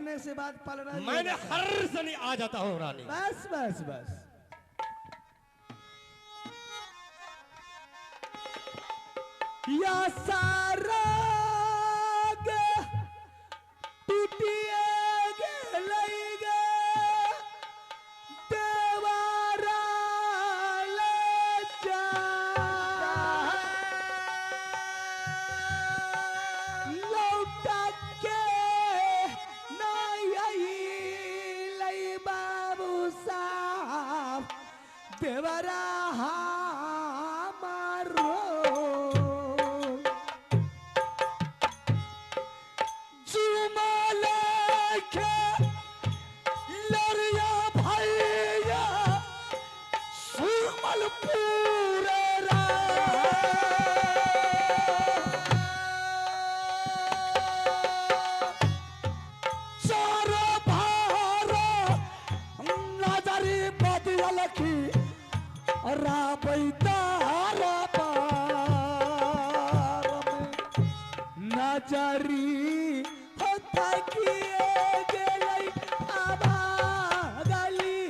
करने से बाद पलना मैंने हर शनि आ जाता हूँ रानी। बस बस बस। या सारा टूटिए गए देवारा ले जा लौटा के नहीं लई बाबू साहब देवरा हमारो जुमले के लरिया भैया सुरमलपुर चार भार नजरी बदल की राबैदार पार नजरी होता किए गेलै आबा गली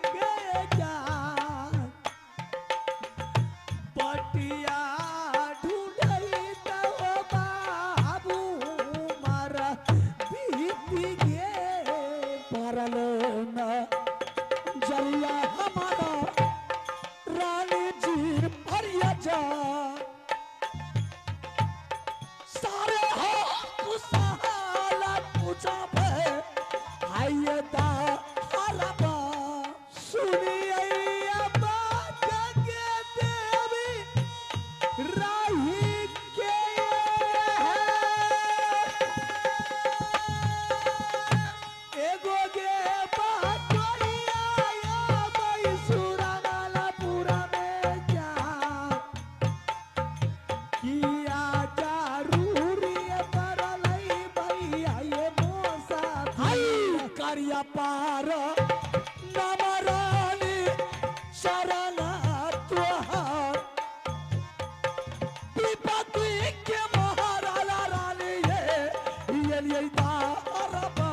के जा पटिया ढूंढई तो बाबू मार बीती गे परल न जरिया हमारा रानी जी भरिया जा सारे हो कुसाला पूछा भे आइए दा हरबा सुनिए बात के देवी राही के एगो गे बातोरिया या मैसूरा वाला पूरा में जा किया जरूरी परलई भैया ये मोसा भाई करिया पार नमरानी शरण तुहार विपत्ति के महाराला रानी ये तारबा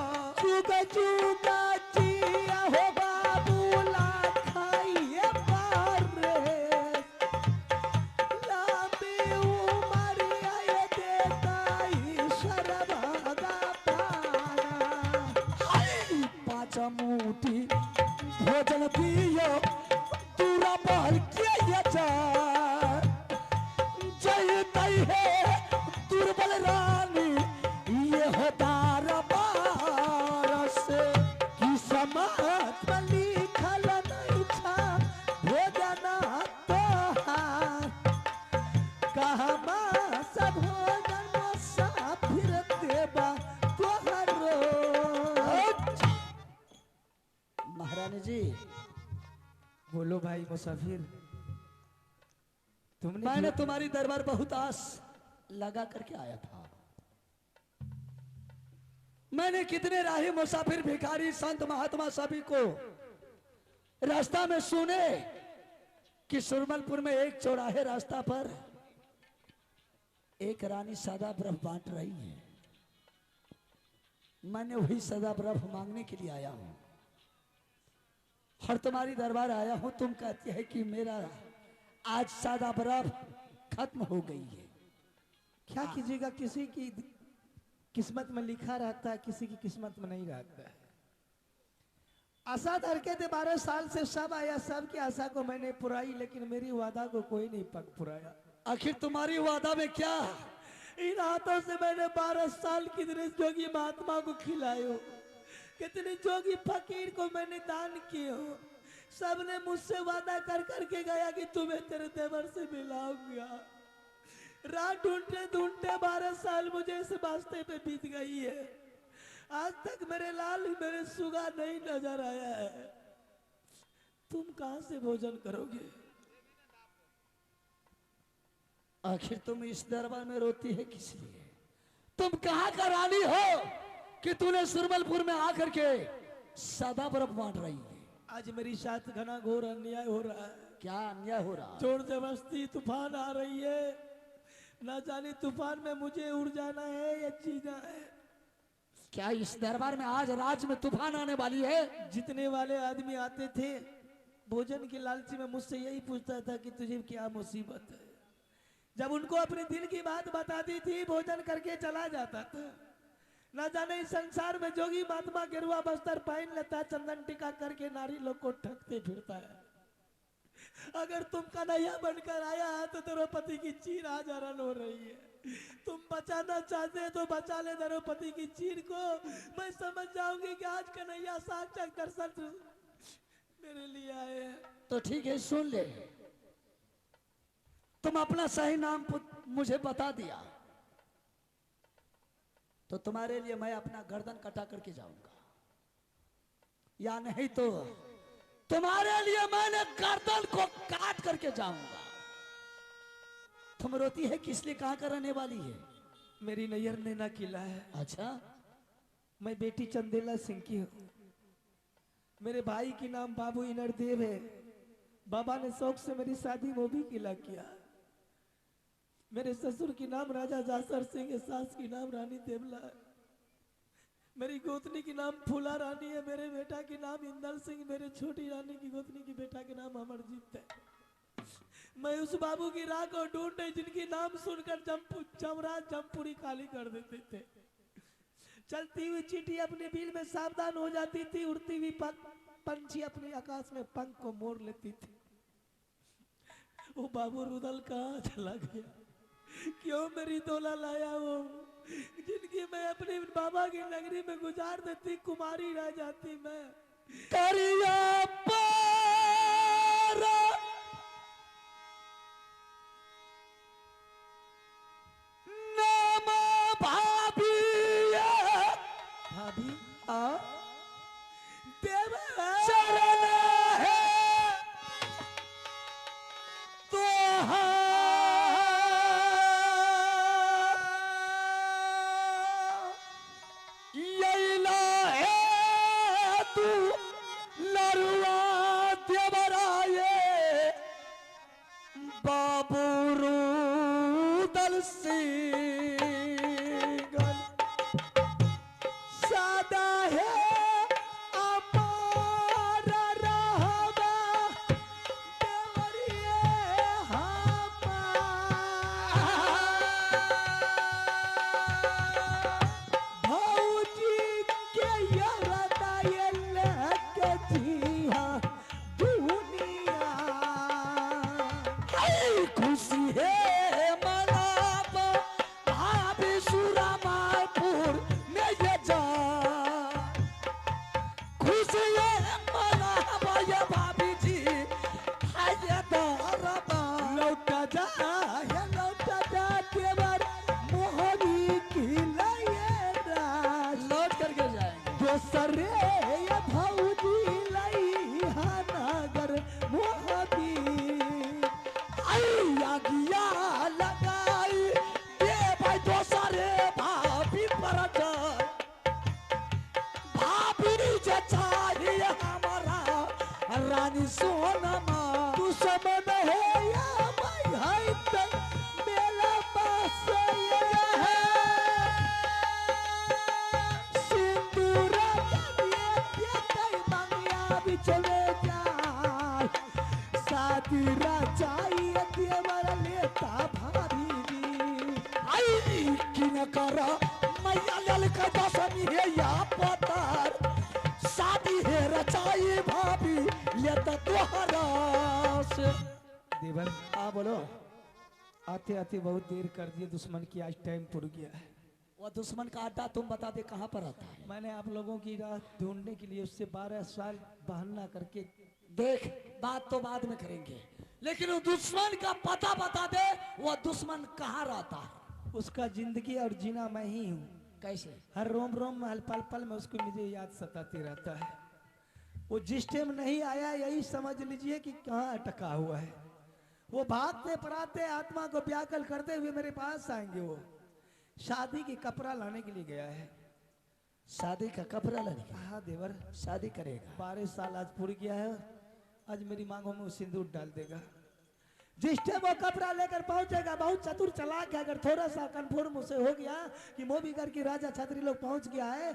चुका जिया हो बाबू लाखाइए पार रे लांबी उमरिया ये देता ईश्वर भागा पारा हाय पाँच मुट्ठी भोजन दियो दूरा बहल के ये जा जय तई है दुर्बल रानी ये हो दार बार से किस्मत में लिखल नहीं था भोजन तोहार कहमा सब भोजन मुसाफिर देबा तोहरो महारानी जी। बोलो भाई मुसाफिर मैंने तुम्हारी दरबार बहुत आस लगा करके आया था। मैंने कितने राही मुसाफिर भिखारी संत महात्मा सभी को रास्ता में सुने कि सुरमलपुर में एक चौराहे रास्ता पर एक रानी सदा बर्फ बांट रही है। मैंने वही सदा बर्फ मांगने के लिए आया हूं और तुम्हारी दरबार आया हूं। तुम कहते हैं कि मेरा आज सादा बर्फ खत्म हो गई है। क्या कीजिएगा, किसी की किस्मत में लिखा रहता है, किसी की किस्मत में नहीं रहता है। आशा धरके थे 12 साल से सब आया, सब की आशा को मैंने पुराई, लेकिन मेरी वादा को कोई नहीं पक पुराया। आखिर तुम्हारी वादा में क्या? इन हाथों से मैंने 12 साल कितने जोगी महात्मा को खिलाए हो, कितने जोगी फकीर को मैंने दान किए हो। सबने मुझसे वादा कर करके गया कि तुम्हें तेरे देवर से मिलाऊंगा। रात ढूंढते ढूंढते 12 साल मुझे इस वास्ते पे बीत गई है। आज तक मेरे लाल मेरे सुगा नहीं नजर आया है। तुम कहां से भोजन करोगे? आखिर तुम इस दरबार में रोती है किस लिए? तुम कहां का रानी हो कि तूने सुरमलपुर में आकर के सदा बर्फ बांट रही है? आज मेरी साथ घना घोर अन्याय हो रहा है। क्या अन्याय हो रहा है? जोर जबरदस्ती तूफान आ रही है, ना जाने तूफान में मुझे उड़ जाना है या जीना है। क्या इस दरबार में आज राज में तूफान आने वाली है? जितने वाले आदमी आते थे भोजन के लालची में मुझसे यही पूछता था कि तुझे क्या मुसीबत है। जब उनको अपने दिल की बात बताती थी भोजन करके चला जाता था। ना जाने इस संसार में जोगी महात्मा गेरुआ बस्तर पहन लेता, चंदन टीका करके नारी लोग को ठगते फिरता है। अगर तुम कन्हैया बनकर आया है तो द्रौपदी की चीर आज हरण हो रही है। तुम बचाना चाहते हैं तो बचा ले द्रौपदी की चीर को। मैं समझ जाऊंगी कि आज कन्हैया साक्षात दर्शन मेरे लिए आए हैं। तो ठीक है, सुन ले। तुम अपना सही नाम मुझे बता दिया तो तुम्हारे लिए मैं अपना गर्दन कटा करके जाऊंगा, या नहीं तो तुम्हारे लिए मैंने गर्दन को काट करके जाऊंगा। तुम रोती है किस लिए? कहां का रहने वाली है? मेरी नैयर नैना किला है। अच्छा, मैं बेटी चंदेला सिंह की हूँ। मेरे भाई की नाम बाबू इनरदेव है। बाबा ने शौक से मेरी शादी मोबी किला किया। मेरे ससुर की नाम राजा जासर सिंह है, सास की नाम रानी देवला है। मेरी गोतनी की नाम फूला रानी है। मेरे बेटा की नाम इंदल सिंह। मेरे छोटी रानी की गोतनी की बेटा के नाम अमरजीत है। मैं उस बाबू की राह को ढूंढ रही जिनकी नाम सुनकर जमराज जमपुरी खाली कर देते थे। चलती हुई चींटी अपने बिल में सावधान हो जाती थी, उड़ती हुई पंछी अपने आकाश में पंख को मोड़ लेती थी। वो बाबू रुदल कहाँ चला गया? क्यों मेरी डोला लाया वो, जिनकी मैं अपने बाबा की नगरी में गुजार देती, कुमारी रह जाती मैं। करिया पारा नामा भाभी भाभी आ देव शरण है तो यैला है तू नरुआ देवराये बाबू रुदल सिंह सादा है अपारा रहबा देवरिए भौजी के यरदा ये लेके जिया दुनिया। आई खुशी है मनाब भाभी सुरामापुर में ये जा, खुशी है मनाब ये भाभी जी है ये दरबा। लौटा जा या लौटा जा देवर मोहनी की लये राज। लौट करके जाएंगे। दोसरे ये भौजी लई नगर मोहनी। आई आगिया लगाई दे भाई दोसरे भाभी पर जाए, भाभी जे चाहिए हमारा रानी सोनमा। तू समन है या मैं है तक मेला पास ये है सिंदूरा ये कई मंगिया बिचले जाए। शादी चाहिए देवर लेता भाभी जी। आई किन कर मैया लेल के दसमी है या पतार, शादी है रचाई भाभी ये तो तोहरा से। देवर हाँ बोलो। आते आते बहुत देर कर दिए, दुश्मन की आज टाइम पुर गया है। वो दुश्मन का अड्डा तुम बता दे कहाँ पर आता है? मैंने आप लोगों की राह ढूंढने के लिए उससे 12 साल बहाना करके देख, बात तो बाद में करेंगे, लेकिन वो दुश्मन का पता बता दे। वो दुश्मन कहाँ रहता है? उसका जिंदगी और जीना मैं ही हूँ। कैसे? हर रोम रोम में हर पल पल में उसको मुझे याद सताती रहता है। वो जिस टाइम नहीं आया यही समझ लीजिए कि कहाँ अटका हुआ है। वो भागते पराते आत्मा को व्याकुल करते हुए मेरे पास आएंगे। वो शादी की कपड़ा लाने के लिए गया है। शादी का कपड़ा लाने का? हाँ देवर, शादी करेगा? 12 साल आज पूरी गया है। आज मेरी मांगों में वो सिंदूर डाल देगा। जिस टाइम वो कपड़ा लेकर पहुंचेगा, बहुत चतुर चालाक है, अगर थोड़ा सा कन्फर्म उसे हो गया कि मोबीगढ़ की राजा छतरी लोग पहुंच गया है,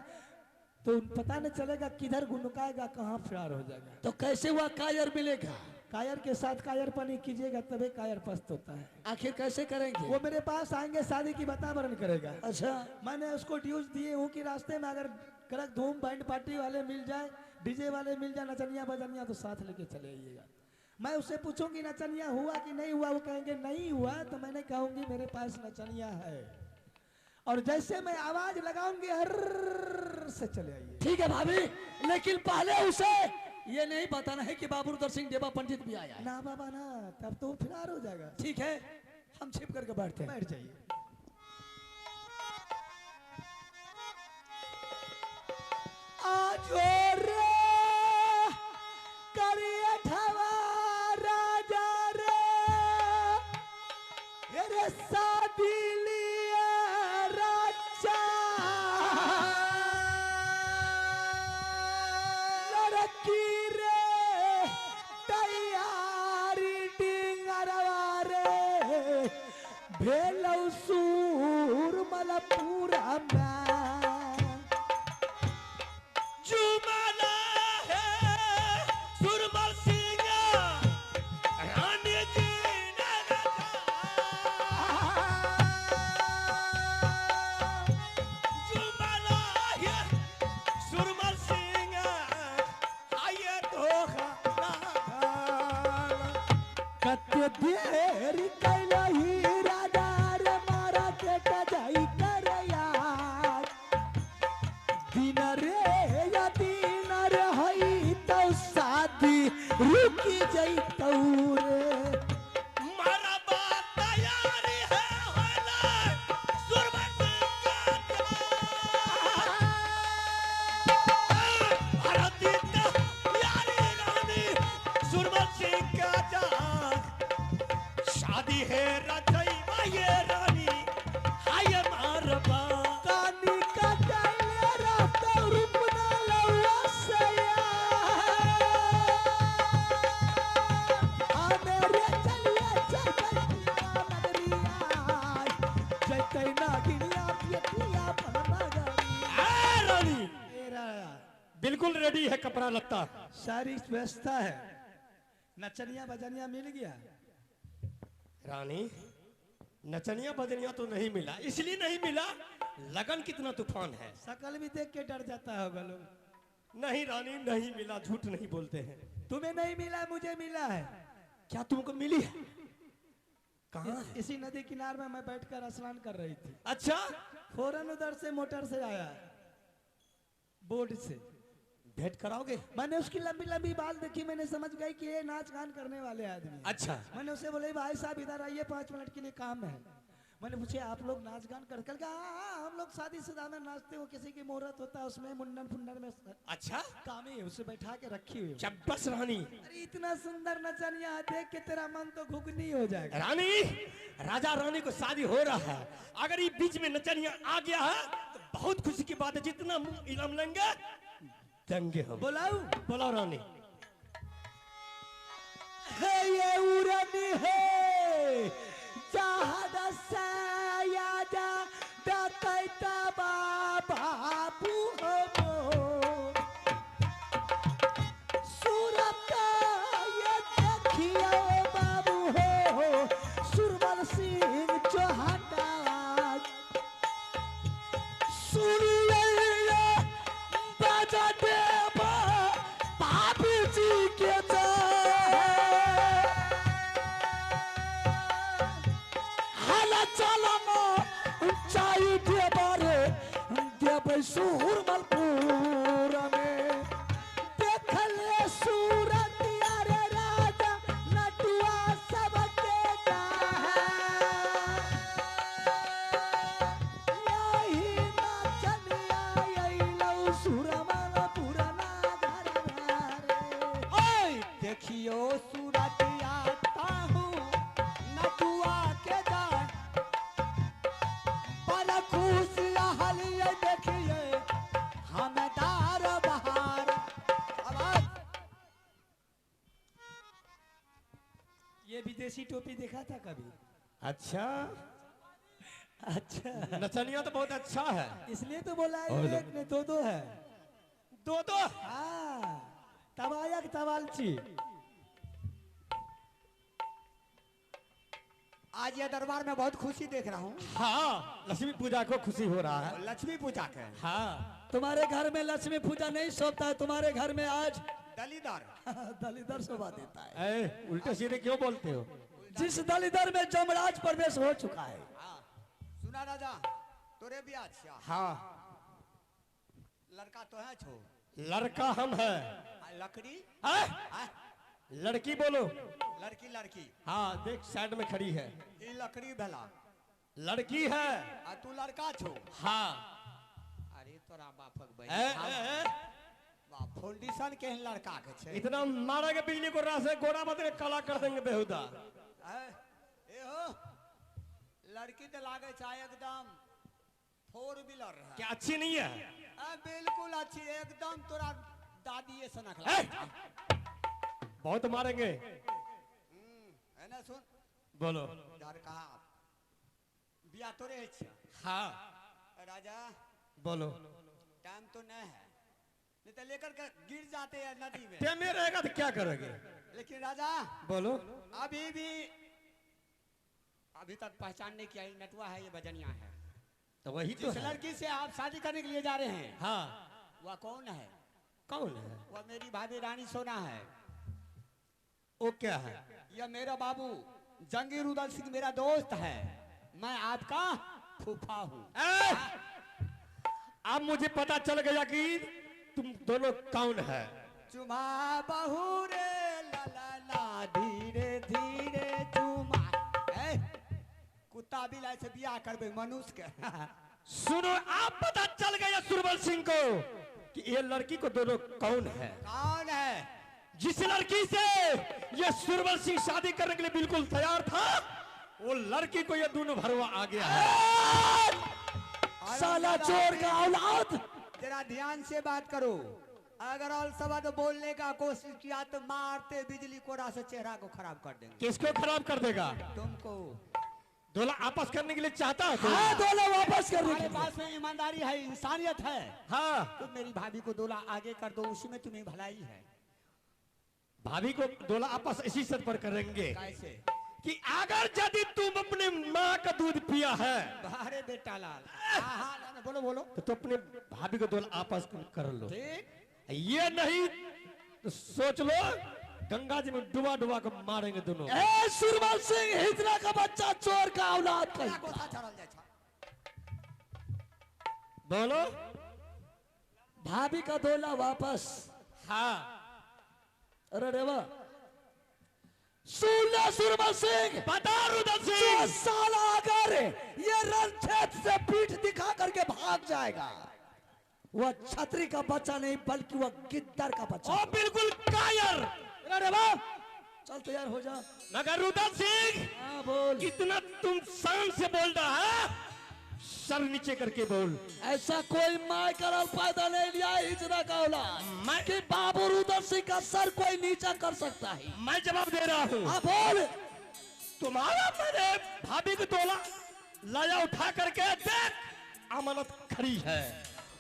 तो पता नहीं चलेगा किधर गुनकाएगा, कहाँ फरार हो जाएगा। तो कैसे हुआ कायर मिलेगा? कायर के साथ कायरपनी कीजिएगा तभी कायर पस्त होता है। आखिर कैसे करेंगे? वो मेरे पास आएंगे, शादी की वातावरण करेगा। अच्छा, मैंने उसको ड्यूज दिए हूँ कि रास्ते में अगर कड़क धूम बैंड पार्टी वाले मिल जाए, डीजे वाले मिल जाए, नचनिया बजनिया, तो साथ लेके चले आइएगा। मैं उससे पूछूंगी नचनिया हुआ कि नहीं हुआ, वो कहेंगे नहीं हुआ, तो मैंने कहूंगी मेरे पास नचनिया है, और जैसे मैं आवाज लगाऊंगी हर से चले आइए। ठीक है भाभी, लेकिन पहले उसे ये नहीं बताना है कि बाबूदर सिंह देवा पंडित भी आया है। ना बाबा ना, तब तो फरार हो जाएगा। ठीक है, हम छिप करके बैठते हैं। बैठ जाइए। आज रे करिए ठवा राजा रे, रे शादी लिए राजा, लड़की रे तैयारी डिंगरवा रे, भेलौ सूर मलपुरा में जुमाला है सुरमल सिंह रानी जी ने जुमाला है सुरमल सिंह आये धोखा कत्ते देर कैलही राजा रे, मारा के जाई कर यार, दिन रे या दिन रे हई तो शादी रुकी जई रे। मारा बात तैयारी है होला सुरमल सिंह भारती तैयारी रानी सुरमल सिंह का जाग शादी है रजई माये रानी हाय मारबा कानी का जाइले रास्ता रुकना लवा सया, आने रे चलिए चलतिया नगरिया, जैते ना गिनिया पियतिया पहनगरी। रानी मेरा बिल्कुल रेडी है कपड़ा लत्ता। सारी व्यवस्था है, नचनिया बजनिया मिल गया। रानी नचनिया बजनिया तो नहीं मिला, इसलिए नहीं मिला लगन कितना तूफान है। शकल भी देख के डर जाता होगा लोग। नहीं रानी नहीं मिला, झूठ नहीं बोलते हैं। तुम्हें नहीं मिला, मुझे मिला है। क्या तुमको मिली है? कहाँ है? इसी नदी किनारे में मैं बैठकर स्नान कर रही थी, अच्छा फौरन उधर से मोटर से आया, बोर्ड से। भेंट कराओगे? मैंने उसकी लंबी लंबी बाल देखी, मैंने समझ गई कि ये नाच गान करने वाले आदमी हैं। अच्छा मैंने उसे बोले भाई साहब इधर आइए, 5 मिनट के लिए काम है। मैंने पूछे आप लोग नाच गान कर कर? हाँ हम लोग शादी-शुदा में नाचते हो, किसी की मुहूर्त होता है उसमें मुंडन फुंडन में अच्छा काम ही उसे बैठा के रखी हुई। चब्बस रानी। अरे इतना सुंदर नचनिया देख के तेरा मन तो घुगनी हो जाएगा। रानी राजा रानी को शादी हो रहा है, अगर ये बीच में नचनिया आ गया है तो बहुत खुशी की बात है। जितना मुंह इनाम लेंगे देंगे हम। बोलाऊ बोला रानी। है ये उड़नी है जहाद से यादा डकैता बाबू हो सूरत ये देखिए बाबू हो सुरमल सिंह चौहाना सुनिए बाजा देवा बाबू जी के ऊंचाई देवारे देव सुरमलपुर में देखले सूरत यारे राजा नटुआ सबके यही नाचनिया अइलौ सुरमलपुर नगर रे। ओए देखियो सूरत आता हूँ नटुआ के जान, बड़ा खुश रहल ये देखिए विदेशी टोपी देखा था कभी? अच्छा, अच्छा, नचनिया तो बहुत अच्छा है। इसलिए तो बोला है और एक ने दो है। दो दो हाँ, तबायक तवालची। आज ये दरबार में बहुत खुशी देख रहा हूँ। हाँ, लक्ष्मी पूजा को खुशी हो रहा है। लक्ष्मी पूजा के हाँ, तुम्हारे घर में लक्ष्मी पूजा नहीं शोभता है, तुम्हारे घर में आज दलीदार दलिदर शोभा देता है। उल्टे सीधे क्यों बोलते हो? जिस दलिदर में जमराज प्रवेश हो चुका है। सुना राजा तोरे भी अच्छा हाँ, लड़का तो है छो लड़का हम है। लकड़ी लड़की बोलो। लड़की लड़की हाँ, देख साइड में खड़ी है, ये लकड़ी भला लड़की है। आ तू लड़का छो। हाँ, अरे तोरा बापक ए, भाई ए, ए, फाउंडेशन के लड़का के छे। इतना मारेंगे बिजली को राह से गोरा बदले काला कर देंगे बेहुदा। ए हो लड़की तो लागे चाहे एकदम 4 व्हीलर है। क्या अच्छी नहीं है? बिल्कुल अच्छी एकदम तोरा दादी सनक ए, बहुत मारेंगे। है ना सुन बोलो। डर कहा बिया तोरे है छे। हाँ, राजा बोलो। टाइम तो नहीं है, नहीं तो लेकर के गिर जाते हैं नदी में। टेमे रहेगा तो क्या करोगे? लेकिन राजा बोलो। अभी तक पहचान नहीं किया, ये नटुआ है, ये बजनिया है। तो वही तो जिस है। लड़की से आप शादी करने के लिए जा रहे हैं हाँ, वह कौन है? कौन है? वह मेरी भाभी रानी सोना है। वो क्या है? यह मेरा बाबू जंगीर उदल सिंह मेरा दोस्त है। मैं आपका फूफा हूँ। अब मुझे पता चल गया कि तुम दोनों कौन है। चुमा बहू रे ला ला ला धीरे धीरे चुमा। कुत्ता बिलाई से बियाह करबे मनुष्य के। सुनो, आप पता चल गया सुरबल सिंह को कि ये लड़की को दोनों कौन है। कौन है? जिस लड़की से ये सुरबल सिंह शादी करने के लिए बिल्कुल तैयार था, वो लड़की को ये दोनों भरवा आ गया है। साला चोर का औलाद। जरा ध्यान से बात करो। अगर और शब्द बोलने का कोशिश किया तो मारते बिजली कोड़ा से चेहरा को खराब कर देंगे। किसको खराब कर देगा? तुमको। दोला आपस करने के लिए चाहता है? हाँ, दोनों वापस करने तुम्हारे के पास में ईमानदारी है, इंसानियत है। हाँ, तो मेरी भाभी को दोला आगे कर दो, उसी में तुम्हें भलाई है। भाभी को दोला आपस इसी शर्त पर करेंगे कैसे? कि अगर यदि तुम अपने माँ का दूध पिया है अरे बेटा लाल। हाँ, बोलो बोलो। तो अपने भाभी को दोला आपस कर लो। ठीक। ये नहीं तो सोच लो गंगा जी में डुबा डुबा कर मारेंगे दोनों। ए सुरबल सिंह हिजरा का बच्चा, चोर का औलाद क्या कहता। कोथा चढ़ल जाए छा। बोलो। भाभी का दोला वापस। हाँ, अरे रेवा, सुन ले सुरबल सिंह। बता रुदल जो सिंह। साला अगर ये रणक्षेत्र से पीठ दिखा करके भाग जाएगा, वह छतरी का बच्चा नहीं बल्कि वह गिद्दर का बच्चा। ओ बिल्कुल कायर। अरे वाह, चल तैयार हो जा। मगर रुदल सिंह, हाँ बोल। कितना तुम शान से बोल रहा है, सर नीचे करके बोल। ऐसा कोई माय करल पैदा नहीं लिया है हिजरा का औलाद मैं कि बाबू रुदल सिंह का सर कोई नीचा कर सकता है। मैं जवाब दे रहा हूँ। हाँ बोल। तुम्हारा मैंने भाभी को तोला लाया उठा करके देख, अमानत खड़ी है,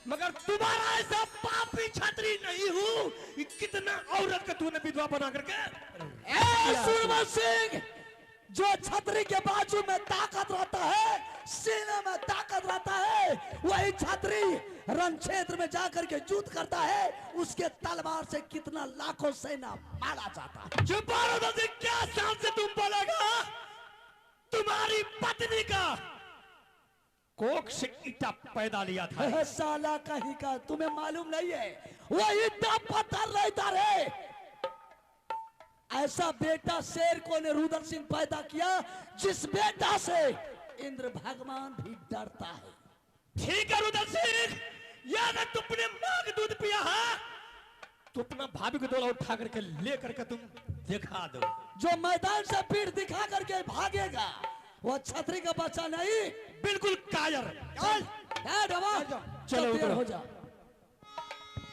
मगर तुम्हारा ऐसा पापी छतरी नहीं हूँ कि कितना औरत का तूने विधवा बना करके। सुरबल सिंह, जो छतरी के बाजू में ताकत रहता है, सीने में ताकत रहता है, वही छतरी रण क्षेत्र में जाकर के युद्ध करता है, उसके तलवार से कितना लाखों सेना मारा जाता है। चुप रहो, क्या शान से तुम बोलेगा? तुम्हारी पत्नी का कोख से ईटा पैदा लिया था। साला कहीं का तुम्हें मालूम नहीं है, वही पत्थर रहता है। ऐसा बेटा शेर को ने रुदल सिंह पैदा किया, जिस बेटा से इंद्र भगवान भी डरता है। ठीक है रुदल सिंह, याद है तुमने मां का दूध पिया है, तो अपना भाभी को दोला उठा करके ले करके तुम दिखा दो। जो मैदान से पीठ दिखा करके भागेगा, वो छतरी का बच्चा नहीं, बिल्कुल कायर। चल डबा, चलो तैयार उतरो। हो जा।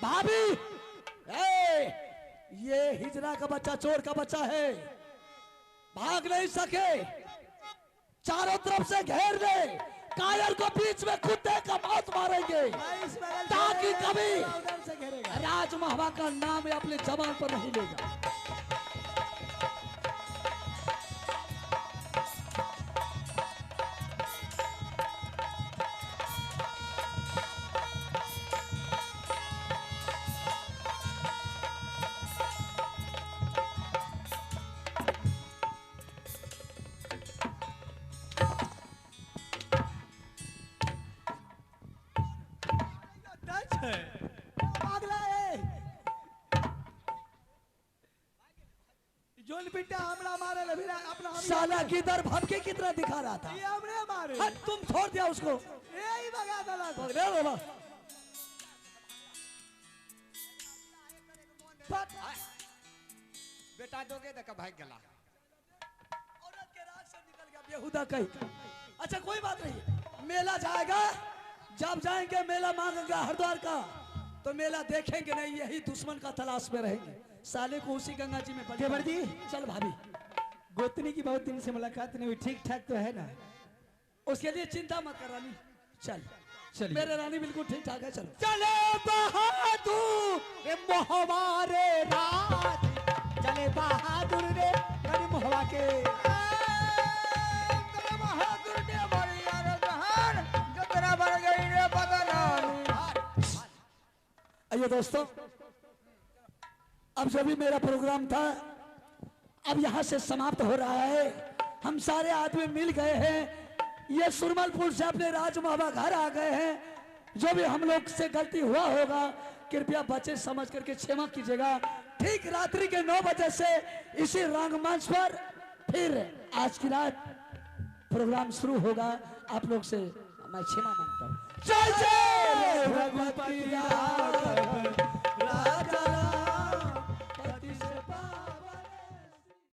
भाभी, ये हिजरा का बच्चा चोर का बच्चा है। भाग नहीं सके, चारों तरफ से घेर ले, कायर को बीच में कुत्ते का मौत मारेंगे भाई इस बगल से ताकि कभी उधर से घेरेगा। राज महवा का नाम अपने जबान पर नहीं लेगा। टच है। पागला है। जोन पिट्टा हमला मारे ले फिर अपना हम साला किधर भमके कितना दिखा रहा था। ये हमने मारे। हट, तुम छोड़ दिया उसको। यही भगा दला को। रे बाबा, बेटा दोगे तो भाग गला। औरत के राज से निकल गया बेहुदा कहीं। अच्छा कोई बात नहीं, मेला जाएगा, जब जाएंगे मेला मांगेंगे हरिद्वार का, तो मेला देखेंगे नहीं, यही दुश्मन का तलाश में रहेंगे। साले को उसी गंगा जी में केवल जी। चल भाभी, गोतनी की बहुत दिन से मुलाकात नहीं हुई, ठीक ठाक तो है ना? उसके लिए चिंता मत कर रानी, चल चलिए। मेरे रानी बिल्कुल ठीक ठाक है, चलो। चले बहादुर रे मोहवारे राज, चले बहादुर रे करी मोहवा के। चले बहादुर ने बड़िया रे जहान, जो तेरा बढ़ गई रे बदनामी। आइए दोस्तों, अब जो भी मेरा प्रोग्राम था अब यहाँ से समाप्त हो रहा है। हम सारे आदमी मिल गए हैं, ये सुरमलपुर से अपने राजमहवा घर आ गए हैं। जो भी हम लोग से गलती हुआ होगा कृपया बच्चे समझ करके क्षमा कीजिएगा। ठीक रात्रि के 9 बजे से इसी रंगमंच पर फिर आज की रात प्रोग्राम शुरू होगा। आप लोग से मैं क्षमा मांगता हूँ। जय जय रघुपति राम।